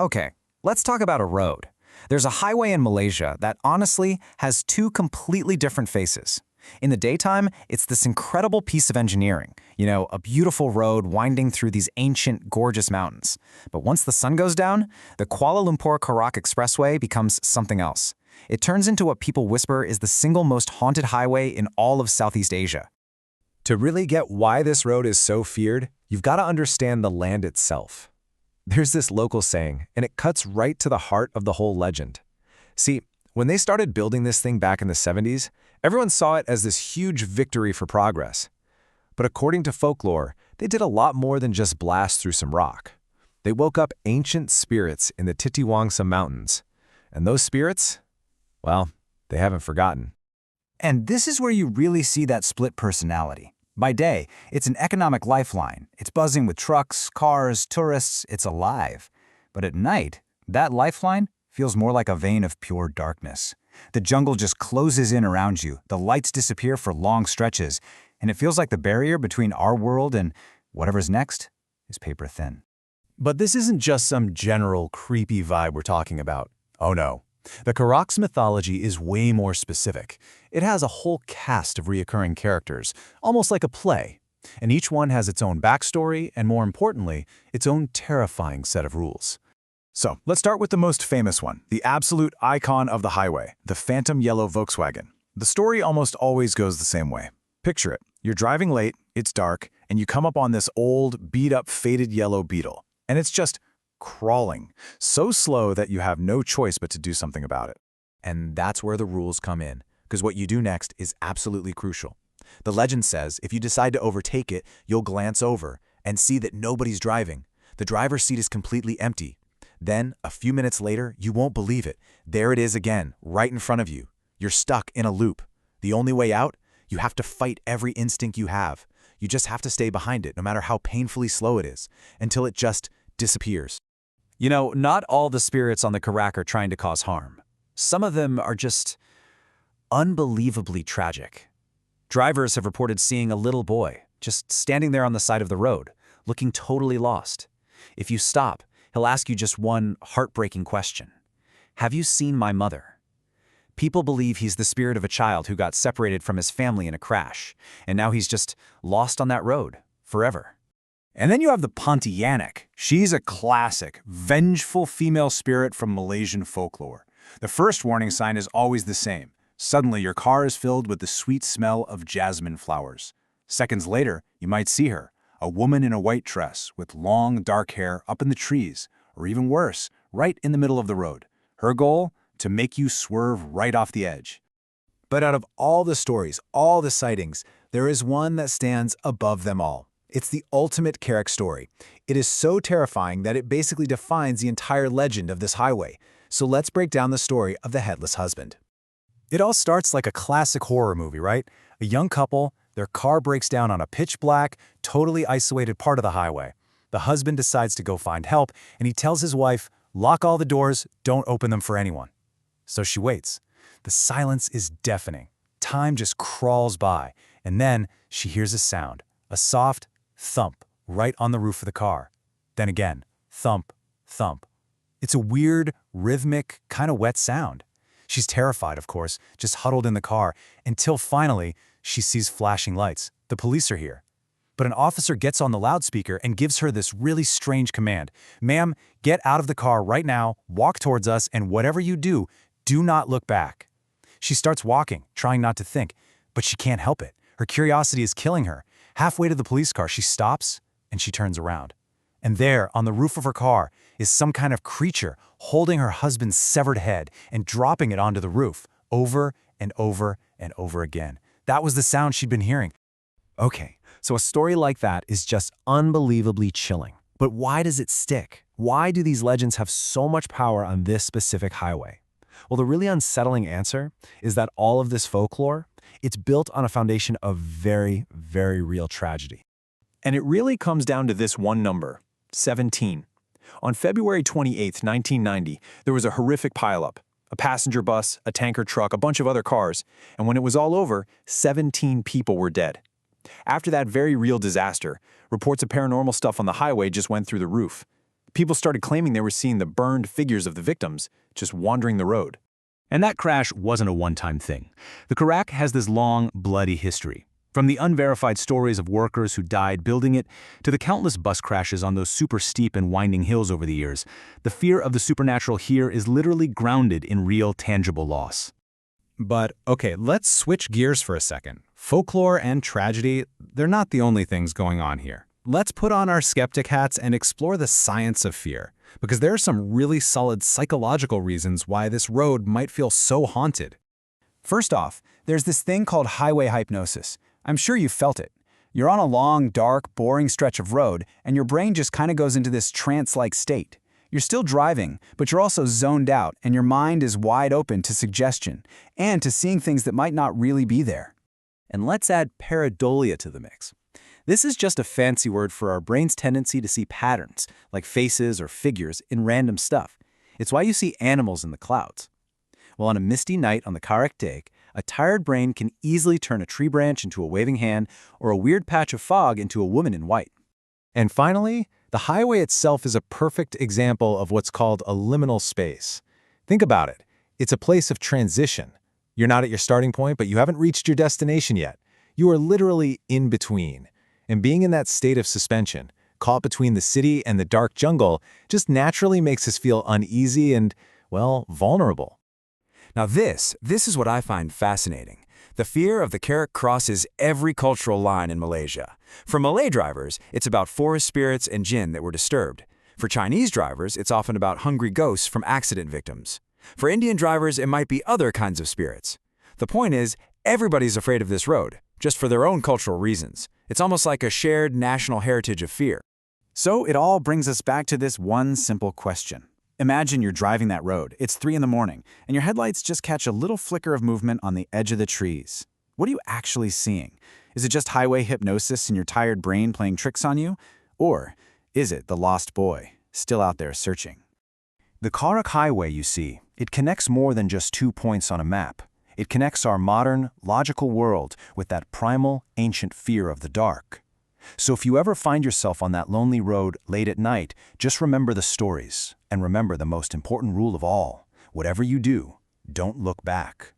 Okay, let's talk about a road. There's a highway in Malaysia that honestly has two completely different faces. In the daytime, it's this incredible piece of engineering, a beautiful road winding through these ancient, gorgeous mountains. But once the sun goes down, the Kuala Lumpur Karak Expressway becomes something else. It turns into what people whisper is the single most haunted highway in all of Southeast Asia. To really get why this road is so feared, you've got to understand the land itself. There's this local saying, and it cuts right to the heart of the whole legend. See, when they started building this thing back in the 70s, everyone saw it as this huge victory for progress. But according to folklore, they did a lot more than just blast through some rock. They woke up ancient spirits in the Titiwangsa Mountains. And those spirits, well, they haven't forgotten. And this is where you really see that split personality. By day, it's an economic lifeline. It's buzzing with trucks, cars, tourists, it's alive. But at night, that lifeline feels more like a vein of pure darkness. The jungle just closes in around you, the lights disappear for long stretches, and it feels like the barrier between our world and whatever's next is paper thin. But this isn't just some general creepy vibe we're talking about. Oh no. The Karak's mythology is way more specific. It has a whole cast of recurring characters, almost like a play. And each one has its own backstory and, more importantly, its own terrifying set of rules. So, let's start with the most famous one, the absolute icon of the highway, the phantom yellow Volkswagen. The story almost always goes the same way. Picture it. You're driving late, it's dark, and you come up on this old, beat-up, faded yellow Beetle. And it's just crawling, so slow that you have no choice but to do something about it. And that's where the rules come in, because what you do next is absolutely crucial. The legend says if you decide to overtake it, you'll glance over and see that nobody's driving. The driver's seat is completely empty. Then, a few minutes later, you won't believe it. There it is again, right in front of you. You're stuck in a loop. The only way out? You have to fight every instinct you have. You just have to stay behind it, no matter how painfully slow it is, until it just disappears. Not all the spirits on the Karak are trying to cause harm. Some of them are just unbelievably tragic. Drivers have reported seeing a little boy just standing there on the side of the road, looking totally lost. If you stop, he'll ask you just one heartbreaking question. Have you seen my mother? People believe he's the spirit of a child who got separated from his family in a crash, and now he's just lost on that road forever. And then you have the Pontianak. She's a classic, vengeful female spirit from Malaysian folklore. The first warning sign is always the same. Suddenly, your car is filled with the sweet smell of jasmine flowers. Seconds later, you might see her, a woman in a white dress with long, dark hair up in the trees, or even worse, right in the middle of the road. Her goal? To make you swerve right off the edge. But out of all the stories, all the sightings, there is one that stands above them all. It's the ultimate Karak story. It is so terrifying that it basically defines the entire legend of this highway. So let's break down the story of the Headless Husband. It all starts like a classic horror movie, right? A young couple, their car breaks down on a pitch-black, totally isolated part of the highway. The husband decides to go find help, and he tells his wife, "Lock all the doors, don't open them for anyone." So she waits. The silence is deafening. Time just crawls by, and then she hears a sound, a soft thump right on the roof of the car. Then again, thump, thump. It's a weird, rhythmic, kind of wet sound. She's terrified, of course, just huddled in the car, until finally she sees flashing lights. The police are here. But an officer gets on the loudspeaker and gives her this really strange command. "Ma'am, get out of the car right now, walk towards us, and whatever you do, do not look back." She starts walking, trying not to think, but she can't help it. Her curiosity is killing her. Halfway to the police car, she stops and she turns around. And there, on the roof of her car, is some kind of creature holding her husband's severed head and dropping it onto the roof, over and over and over again. That was the sound she'd been hearing. Okay, so a story like that is just unbelievably chilling. But why does it stick? Why do these legends have so much power on this specific highway? Well, the really unsettling answer is that all of this folklore, it's built on a foundation of very, very real tragedy. And it really comes down to this one number, 17. On February 28, 1990, there was a horrific pileup. A passenger bus, a tanker truck, a bunch of other cars, and when it was all over, 17 people were dead. After that very real disaster, reports of paranormal stuff on the highway just went through the roof. People started claiming they were seeing the burned figures of the victims just wandering the road. And that crash wasn't a one-time thing. The Karak has this long, bloody history. From the unverified stories of workers who died building it, to the countless bus crashes on those super steep and winding hills over the years, the fear of the supernatural here is literally grounded in real, tangible loss. But, okay, let's switch gears for a second. Folklore and tragedy, they're not the only things going on here. Let's put on our skeptic hats and explore the science of fear, because there are some really solid psychological reasons why this road might feel so haunted. First off, there's this thing called highway hypnosis. I'm sure you've felt it. You're on a long, dark, boring stretch of road, and your brain just kind of goes into this trance-like state. You're still driving, but you're also zoned out, and your mind is wide open to suggestion and to seeing things that might not really be there. And let's add pareidolia to the mix. This is just a fancy word for our brain's tendency to see patterns, like faces or figures, in random stuff. It's why you see animals in the clouds. Well, on a misty night on the Karak Day, a tired brain can easily turn a tree branch into a waving hand or a weird patch of fog into a woman in white. And finally, the highway itself is a perfect example of what's called a liminal space. Think about it. It's a place of transition. You're not at your starting point, but you haven't reached your destination yet. You are literally in between. And being in that state of suspension, caught between the city and the dark jungle, just naturally makes us feel uneasy and, well, vulnerable. Now this is what I find fascinating. The fear of the Karak crosses every cultural line in Malaysia. For Malay drivers, it's about forest spirits and jinn that were disturbed. For Chinese drivers, it's often about hungry ghosts from accident victims. For Indian drivers, it might be other kinds of spirits. The point is, everybody's afraid of this road, just for their own cultural reasons. It's almost like a shared national heritage of fear. So it all brings us back to this one simple question. Imagine you're driving that road, it's 3 in the morning, and your headlights just catch a little flicker of movement on the edge of the trees. What are you actually seeing? Is it just highway hypnosis and your tired brain playing tricks on you? Or is it the lost boy, still out there searching? The Karak Highway, you see, it connects more than just 2 points on a map. It connects our modern, logical world with that primal, ancient fear of the dark. So if you ever find yourself on that lonely road late at night, just remember the stories, and remember the most important rule of all. Whatever you do, don't look back.